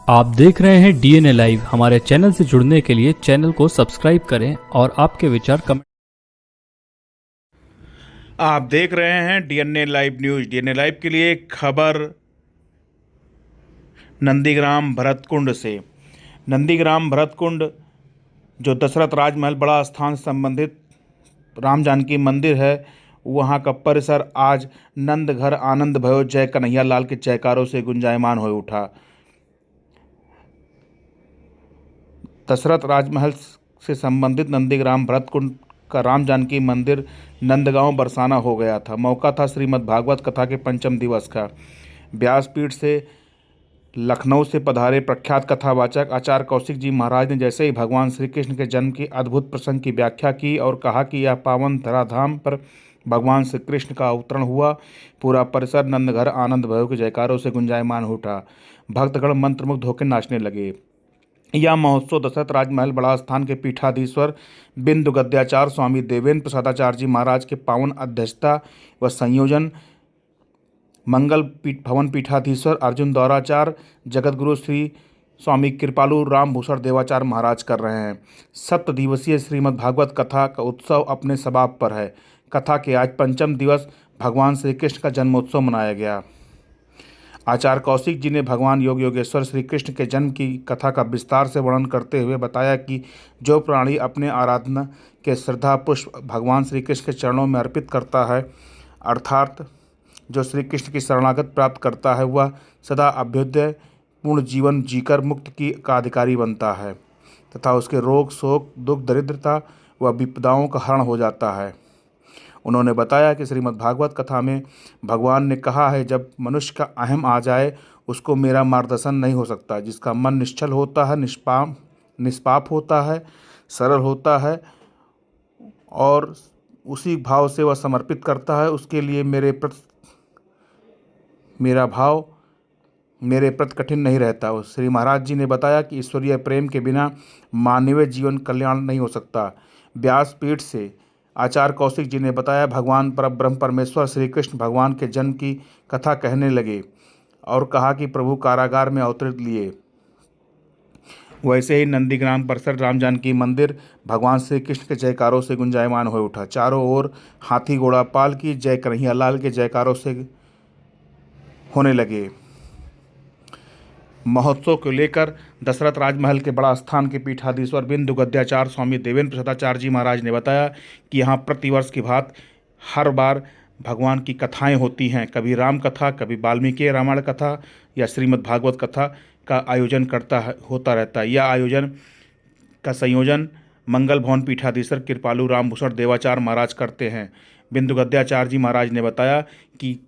आप देख रहे हैं डीएनए लाइव। हमारे चैनल से जुड़ने के लिए चैनल को सब्सक्राइब करें और आपके विचार कमेंट। आप देख रहे हैं DNA live news. DNA live के लिए खबर नंदीग्राम भरतकुंड से। नंदीग्राम भरतकुंड जो दशरथ राजमहल बड़ा स्थान से संबंधित राम जानकी मंदिर है, वहाँ का परिसर आज नंद घर आनंद भयो जय कन्हैया लाल के जयकारों से गुंजायमान हो उठा। दशरथ राजमहल से संबंधित नंदीग्राम भरतकुंड का राम जानकी मंदिर नंदगांव बरसाना हो गया था। मौका था श्रीमद् भागवत कथा के पंचम दिवस का। व्यासपीठ से लखनऊ से पधारे प्रख्यात कथावाचक आचार्य कौशिक जी महाराज ने जैसे ही भगवान श्री कृष्ण के जन्म की अद्भुत प्रसंग की व्याख्या की और कहा कि यह पावन धराधाम पर भगवान श्री कृष्ण का अवतरण हुआ, पूरा परिसर नंदघर आनंद भयो के जयकारों से गुंजायमान उठा। भक्तगण मंत्रमुग्ध होकर नाचने लगे। यह महोत्सव दशरथ राजमहल बड़ा स्थान के पीठाधीश्वर बिंदु गद्याचार्य स्वामी देवेंद्र प्रसादाचार्य जी महाराज के पावन अध्यक्षता व संयोजन मंगल भवन पीठाधीश्वर अर्जुन दौराचार्य जगतगुरु श्री स्वामी कृपालु राम भूषण देवाचार्य महाराज कर रहे हैं। 7 दिवसीय श्रीमद् भागवत कथा का उत्सव अपने समाप्त पर है। कथा के आज पंचम दिवस भगवान श्री कृष्ण का जन्मोत्सव मनाया गया। आचार्य कौशिक जी ने भगवान योग योगेश्वर श्री कृष्ण के जन्म की कथा का विस्तार से वर्णन करते हुए बताया कि जो प्राणी अपने आराधना के श्रद्धा पुष्प भगवान श्री कृष्ण के चरणों में अर्पित करता है, अर्थात जो श्री कृष्ण की शरणागत प्राप्त करता है, वह सदा अभ्युदय पूर्ण जीवन जीकर मुक्ति की का अधिकारी बनता है तथा उसके रोग शोक दुख दरिद्रता व विपदाओं का हरण हो जाता है। उन्होंने बताया कि श्रीमद् भागवत कथा में भगवान ने कहा है, जब मनुष्य का अहम आ जाए उसको मेरा मार्गदर्शन नहीं हो सकता। जिसका मन निश्चल होता है, निष्पाप होता है, सरल होता है और उसी भाव से वह समर्पित करता है, उसके लिए मेरा भाव मेरे प्रति कठिन नहीं रहता। श्री महाराज जी ने बताया कि ईश्वरीय प्रेम के बिना मानवीय जीवन कल्याण नहीं हो सकता। व्यासपीठ से आचार्य कौशिक जी ने बताया, भगवान परब्रह्म परमेश्वर श्री कृष्ण भगवान के जन्म की कथा कहने लगे और कहा कि प्रभु कारागार में अवतरित लिए। वैसे ही नंदीग्राम परिसर राम जानकी मंदिर भगवान श्री कृष्ण के जयकारों से गुंजायमान हो उठा। चारों ओर हाथी घोड़ा पाल की जय कन्हैया लाल के जयकारों से होने लगे। महोत्सव को लेकर दशरथ राजमहल के बड़ा स्थान के पीठाधीश्वर बिंदु गद्याचार्य स्वामी देवेंद्र प्रसादाचार्य जी महाराज ने बताया कि यहाँ प्रतिवर्ष की भांति हर बार भगवान की कथाएं होती हैं। कभी राम कथा, कभी वाल्मीकि रामायण कथा या श्रीमद् भागवत कथा का आयोजन होता रहता है। यह आयोजन का संयोजन मंगल भवन पीठाधीश्वर कृपालु राम भूषण देवाचार्य महाराज करते हैं। बिंदु गद्याचार्य जी महाराज ने बताया कि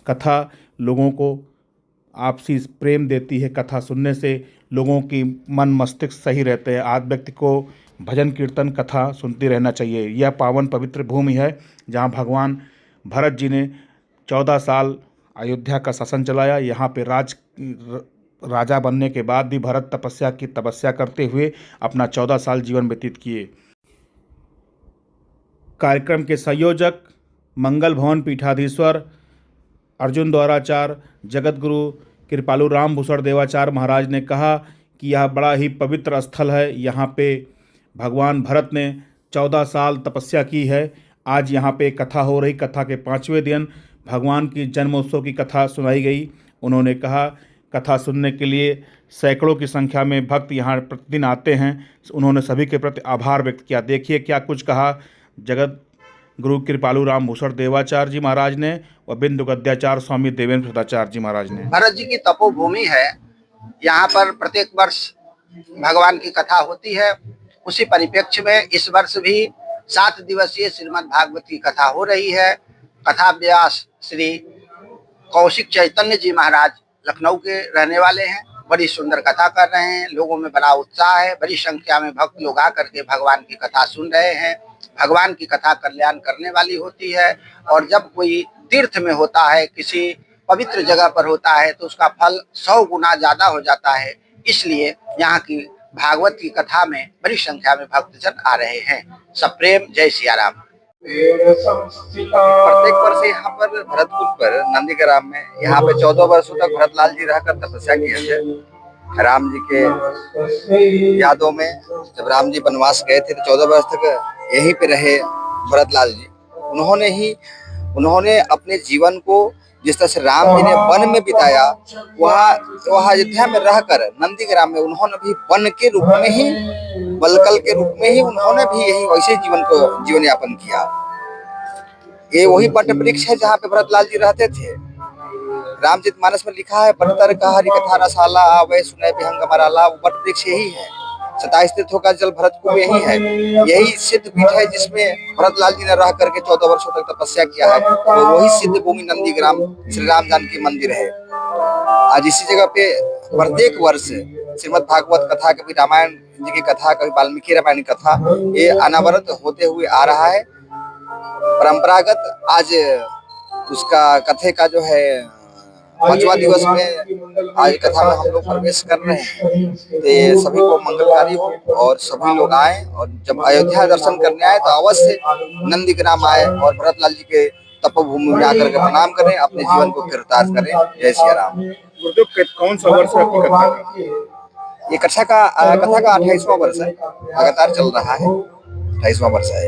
कथा लोगों को आपसी प्रेम देती है। कथा सुनने से लोगों की मन मस्तिष्क सही रहते हैं। आज व्यक्ति को भजन कीर्तन कथा सुनते रहना चाहिए। यह पावन पवित्र भूमि है जहाँ भगवान भरत जी ने 14 साल अयोध्या का शासन चलाया। यहाँ पे राजा बनने के बाद भी भरत तपस्या करते हुए अपना 14 साल जीवन व्यतीत किए। कार्यक्रम के संयोजक मंगल भवन पीठाधीश्वर अर्जुन द्वाराचार्य जगतगुरु कृपालु राम भूषण देवाचार्य महाराज ने कहा कि यह बड़ा ही पवित्र स्थल है। यहाँ पे भगवान भरत ने 14 साल तपस्या की है। आज यहाँ पे कथा हो रही। कथा के 5वें दिन भगवान की जन्मोत्सव की कथा सुनाई गई। उन्होंने कहा, कथा सुनने के लिए सैकड़ों की संख्या में भक्त यहाँ प्रतिदिन आते हैं। उन्होंने सभी के प्रति आभार व्यक्त किया। देखिए क्या कुछ कहा जगत गुरु कृपालु राम भूषण देवाचार्य जी महाराज ने व बिंदु गद्याचार्य स्वामी देवेंद्र प्रसादाचार्य जी महाराज ने। भरत जी की तपोभूमि है। यहाँ पर प्रत्येक वर्ष भगवान की कथा होती है। उसी परिप्रेक्ष्य में इस वर्ष भी 7 दिवसीय श्रीमद् भागवत की कथा हो रही है। कथा व्यास श्री कौशिक चैतन्य जी महाराज लखनऊ के रहने वाले हैं। बड़ी सुंदर कथा कर रहे हैं। लोगों में बड़ा उत्साह है। बड़ी संख्या में भक्त लोग आकर के भगवान की कथा सुन रहे हैं। भगवान की कथा कल्याण करने वाली होती है और जब कोई तीर्थ में होता है, किसी पवित्र जगह पर होता है, तो उसका फल 100 गुना ज्यादा हो जाता है। इसलिए यहाँ की भागवत की कथा में बड़ी संख्या में भक्तजन आ रहे हैं। सब प्रेम, जय सिया राम। प्रत्येक वर्ष यहाँ पर भरतकुंड पर नंदीग्राम में यहाँ पे 14 वर्षों तक भरतलाल जी रहकर तपस्या किए थे राम जी के यादों में जब राम जी वनवास गए थे तो 14 वर्ष तक यहीं पे रहे भरतलाल जी। उन्होंने अपने जीवन को जिस तरह से राम जी ने वन में बिताया, वह अयोध्या में रहकर नंदीग्राम में उन्होंने भी वन के रूप में ही, वलकल के रूप में ही उन्होंने भी यही वैसे जीवन यापन किया। ये वही वट वृक्ष है जहाँ पे भरतलाल जी रहते थे। रामचरितमानस में लिखा है, पट्टर का हरि कथा रसाला आवे सुने विहंग मराला। वट वृक्ष यही है। 27 तीर्थों का जल भरतकुंभ यही है। यही सिद्ध पीठ है जिसमें भरतलाल जी ने रह करके 14 वर्षों तक तपस्या किया है। और वही सिद्ध भूमि नंदीग्राम श्री राम जानकी मंदिर है। आज इसी जगह पे प्रत्येक वर्ष श्रीमद् भागवत कथा, कभी रामायण जी की कथा, कभी वाल्मीकि रामायण की कथा, ये अनावरत होते हुए आ रहा है। परंपरागत आज उसका कथे का जो है 5वां दिवस में आज कथा में हम लोग प्रवेश कर रहे हैं। तो सभी को मंगलकारी हो और सभी लोग आए, और जब अयोध्या दर्शन करने आए तो अवश्य नंदीग्राम आए और भरतलाल जी के तपोभूमि में आकर के प्रणाम करें, अपने जीवन को कृतार्थ करें। जय श्री राम। कौन सा वर्ष है आपकी कथा का? ये कथा का 28वां वर्ष है, लगातार चल रहा है। 28वां वर्ष है।